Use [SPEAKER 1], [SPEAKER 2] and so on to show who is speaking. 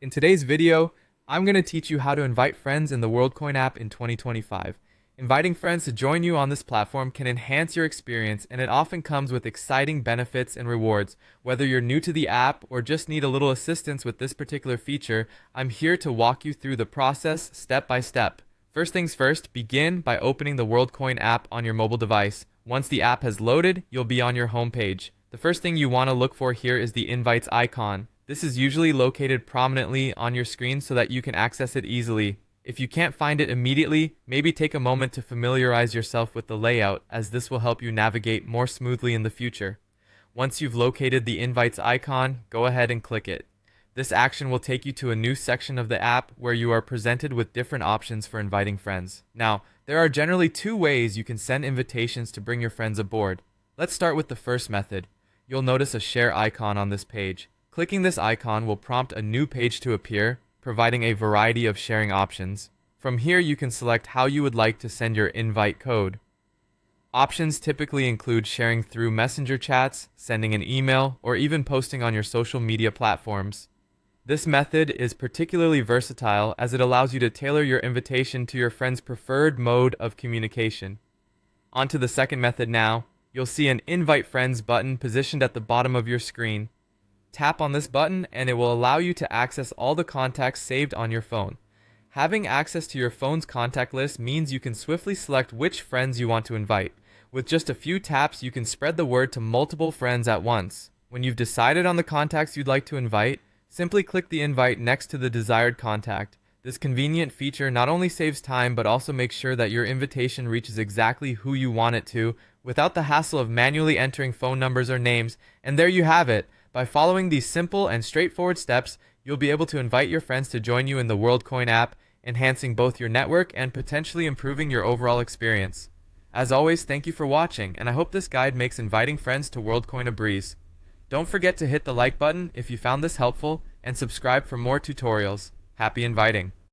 [SPEAKER 1] In today's video, I'm going to teach you how to invite friends in the Worldcoin app in 2025. Inviting friends to join you on this platform can enhance your experience, and it often comes with exciting benefits and rewards. Whether you're new to the app or just need a little assistance with this particular feature, I'm here to walk you through the process step by step. First things first, begin by opening the Worldcoin app on your mobile device. Once the app has loaded, you'll be on your home page. The first thing you want to look for here is the invites icon. This is usually located prominently on your screen so that you can access it easily. If you can't find it immediately, maybe take a moment to familiarize yourself with the layout, as this will help you navigate more smoothly in the future. Once you've located the invites icon, go ahead and click it. This action will take you to a new section of the app where you are presented with different options for inviting friends. Now, there are generally two ways you can send invitations to bring your friends aboard. Let's start with the first method. You'll notice a share icon on this page. Clicking this icon will prompt a new page to appear, providing a variety of sharing options. From here, you can select how you would like to send your invite code. Options typically include sharing through messenger chats, sending an email, or even posting on your social media platforms. This method is particularly versatile as it allows you to tailor your invitation to your friend's preferred mode of communication. On to the second method now. You'll see an Invite Friends button positioned at the bottom of your screen. Tap on this button and it will allow you to access all the contacts saved on your phone. Having access to your phone's contact list means you can swiftly select which friends you want to invite. With just a few taps, you can spread the word to multiple friends at once. When you've decided on the contacts you'd like to invite, simply click the invite next to the desired contact. This convenient feature not only saves time but also makes sure that your invitation reaches exactly who you want it to without the hassle of manually entering phone numbers or names. And there you have it. By following these simple and straightforward steps, you'll be able to invite your friends to join you in the Worldcoin app, enhancing both your network and potentially improving your overall experience. As always, thank you for watching, and I hope this guide makes inviting friends to Worldcoin a breeze. Don't forget to hit the like button if you found this helpful, and subscribe for more tutorials. Happy inviting!